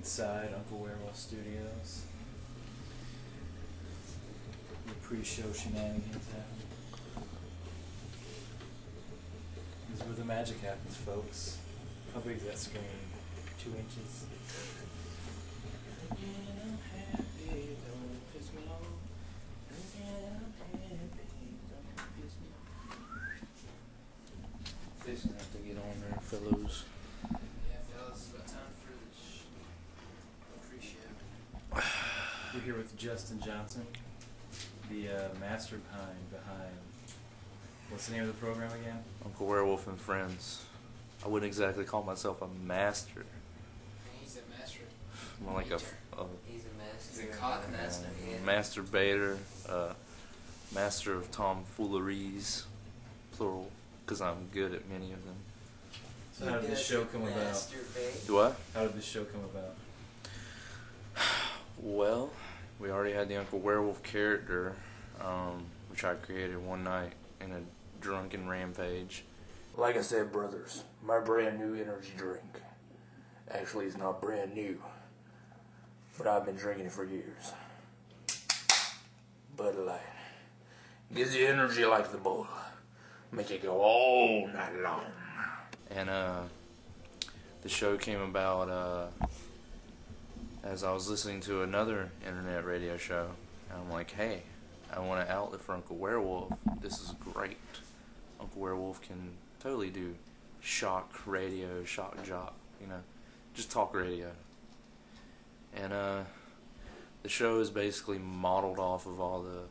inside Uncle Werewolf Studios. The pre-show shenanigans happen. This is where the magic happens, folks. How big is that screen? 2 inches? Again, I'm happy, don't piss me off. Again, I'm happy, don't piss me off. Fixing to have to get on there, fellows. Yeah, fellas, it's about time for the pre-show. We're here with Justin Johnson, the mastermind behind, what's the name of the program again? Uncle Werewolf and Friends. I wouldn't exactly call myself a master. He's a master. More like a He's a master. He's a cock master. Yeah. masturbator, master of tomfooleries, plural, because I'm good at many of them. So how did this show come about? Masturbate. Do what? How did this show come about? Well, we already had the Uncle Werewolf character, which I created one night in a drunken rampage. Like I said, brothers, my brand new energy drink. Actually, it's not brand new, but I've been drinking it for years. Bud Light. Gives you energy like the bull. Make it go all night long. And the show came about as I was listening to another internet radio show, and I'm like, hey, I want an outlet for Uncle Werewolf. This is great. Uncle Werewolf can totally do shock radio, shock jock, you know, just talk radio. And the show is basically modeled off of all the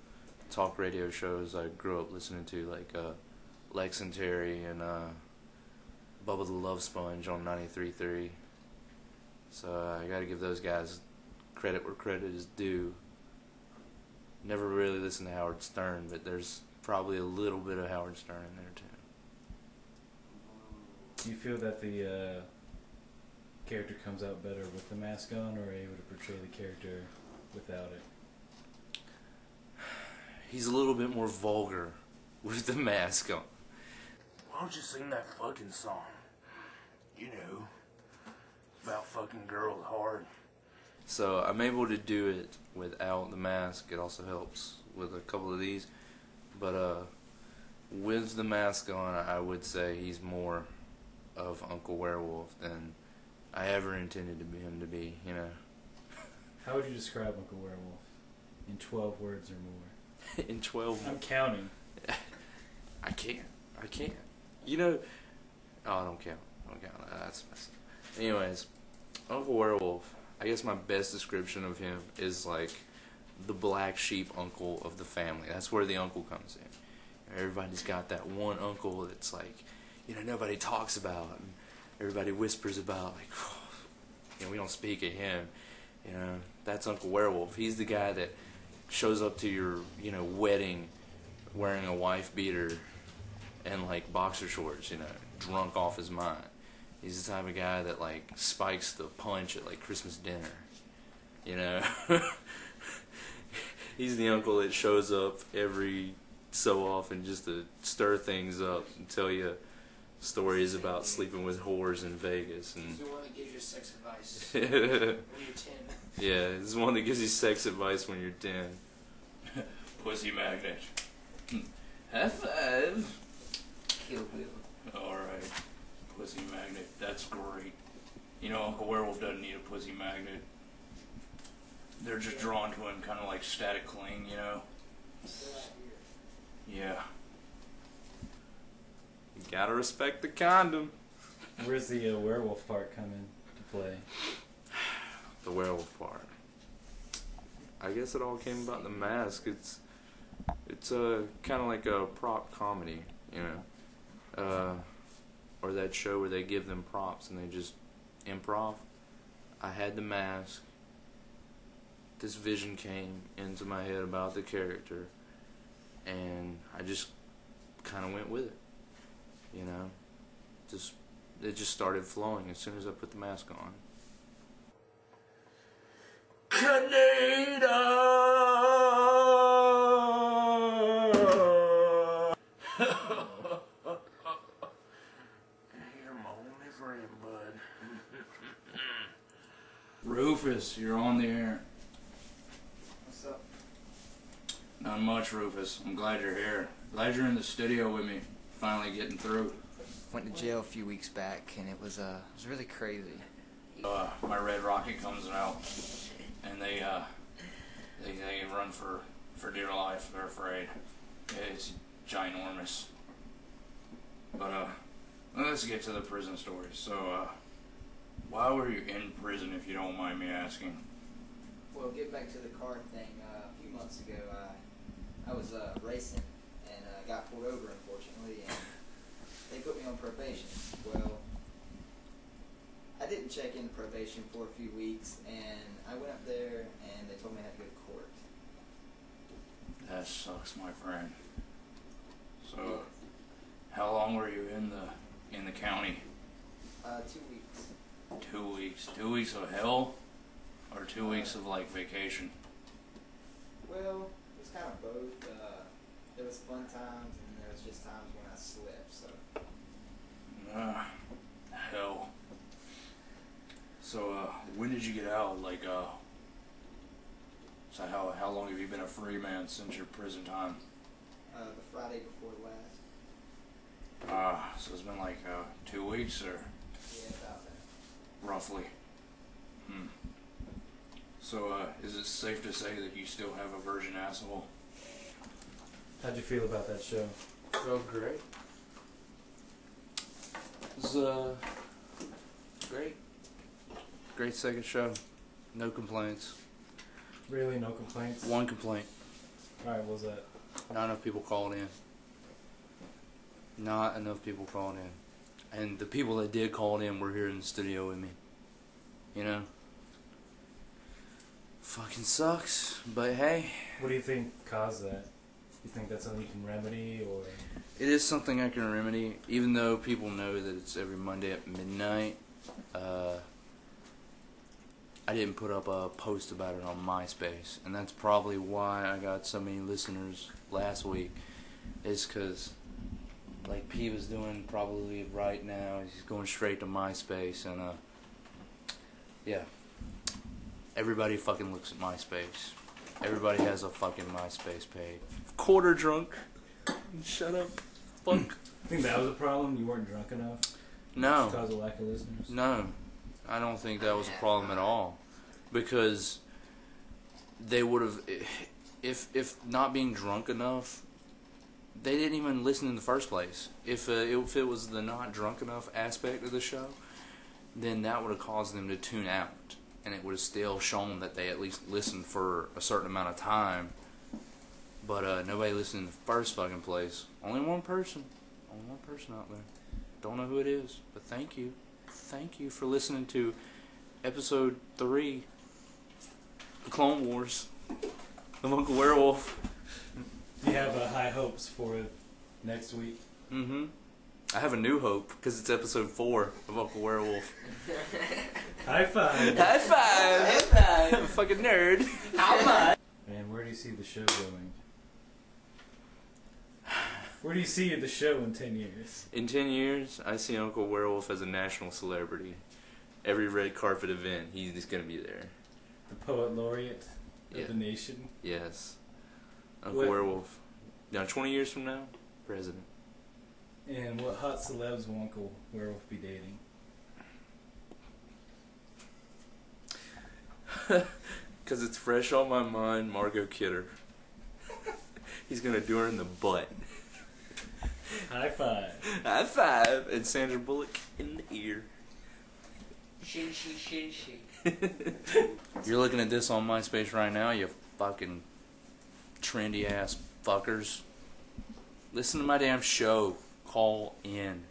talk radio shows I grew up listening to, like Lex and Terry and Bubba the Love Sponge on 93.3. So I gotta give those guys credit where credit is due. Never really listened to Howard Stern, but there's probably a little bit of Howard Stern in there too. Do you feel that the character comes out better with the mask on, or are you able to portray the character without it? He's a little bit more vulgar with the mask on. Why don't you sing that fucking song? You know, about fucking girls hard. So I'm able to do it without the mask. It also helps with a couple of these. But with the mask on, I would say he's more of Uncle Werewolf than I ever intended him to be, you know. How would you describe Uncle Werewolf in 12 words or more? In 12 I'm counting. I can't. You know, oh, I don't count. That's messed up. Anyways, Uncle Werewolf, I guess my best description of him is like the black sheep uncle of the family. That's where the uncle comes in. Everybody's got that one uncle that's like, you know, nobody talks about, and everybody whispers about, like, oh, you know, we don't speak of him. You know, that's Uncle Werewolf. He's the guy that shows up to your, you know, wedding wearing a wife beater and like boxer shorts, you know, drunk off his mind. He's the type of guy that like spikes the punch at like Christmas dinner, you know. He's the uncle that shows up every so often just to stir things up and tell you stories about sleeping with whores in Vegas. And He's the one that gives you sex advice when you're 10. yeah, he's the one that gives you sex advice when you're 10. Pussy magnet. High five. Kill Bill. Alright. Pussy magnet. That's great. You know, Uncle Werewolf doesn't need a pussy magnet. They're just drawn to him kind of like static cling, you know? Yeah. You gotta respect the condom. Where's the werewolf part come into play? The werewolf part. I guess it all came about in the mask. It's kind of like a prop comedy, you know, or that show where they give them props and they just improv. I had the mask. This vision came into my head about the character, and I just kind of went with it, you know. It just started flowing as soon as I put the mask on. Canada! You're my only friend, bud. Rufus, you're on the air. What's up? Not much, Rufus. I'm glad you're here. Glad you're in the studio with me. Finally getting through. Went to jail a few weeks back, and it was really crazy. My Red Rocket comes out, and they run for dear life. They're afraid. It's ginormous. But let's get to the prison story. So, why were you in prison, if you don't mind me asking? Well, get back to the car thing. A few months ago, I was racing and got pulled over, unfortunately, and they put me on probation. Well, I didn't check in probation for a few weeks, and I went up there, and they told me I had to go to court. That sucks, my friend. So, how long were you in the county? 2 weeks. 2 weeks. 2 weeks of hell, or 2 weeks of like vacation? Well, it was kind of both. There was fun times, and there was just times when I slipped. So. Hell. So, when did you get out? Like, so how long have you been a free man since your prison time? The Friday before last. So it's been like 2 weeks, or Yeah, about that. roughly. So, is it safe to say that you still have a virgin asshole? How'd you feel about that show? Felt great. It was great. Great second show. No complaints. Really, no complaints? One complaint. Alright, what was that? Not enough people called in. Not enough people called in. And the people that did call in were here in the studio with me. You know? Fucking sucks. But hey. What do you think caused that? You think that's something you can remedy, or? It is something I can remedy, even though people know that it's every Monday at midnight. I didn't put up a post about it on MySpace, and that's probably why I got so many listeners last week, is because, like P was doing probably right now, he's going straight to MySpace, and, yeah. Everybody fucking looks at MySpace. Everybody has a fucking MySpace page. Quarter drunk. Shut up. Fuck. I think that was a problem? You weren't drunk enough? No. Just cause of lack of listeners? No. I don't think that was a problem at all. Because they would have, if not being drunk enough, they didn't even listen in the first place. If it was the not drunk enough aspect of the show, then that would have caused them to tune out. And it would have still shown that they at least listened for a certain amount of time. But nobody listened in the first fucking place. Only one person. Only one person out there. Don't know who it is, but thank you. Thank you for listening to episode 3, The Clone Wars, of Uncle Werewolf. Do you have high hopes for next week? Mm-hmm. I have a new hope, because it's episode 4 of Uncle Werewolf. High five! High five! High five. Fucking nerd. How much? Man, where do you see the show going? Where do you see the show in 10 years? In 10 years, I see Uncle Werewolf as a national celebrity. Every red carpet event, he's going to be there. The poet laureate of Yeah. the nation? Yes. Uncle What- Werewolf. Now, 20 years from now, president. And what hot celebs will Uncle Werewolf be dating? Because it's fresh on my mind, Margot Kidder. He's going to do her in the butt. High five! High five! And Sandra Bullock in the ear. Shin she. You're looking at this on MySpace right now, you fucking trendy ass fuckers. Listen to my damn show. Call in.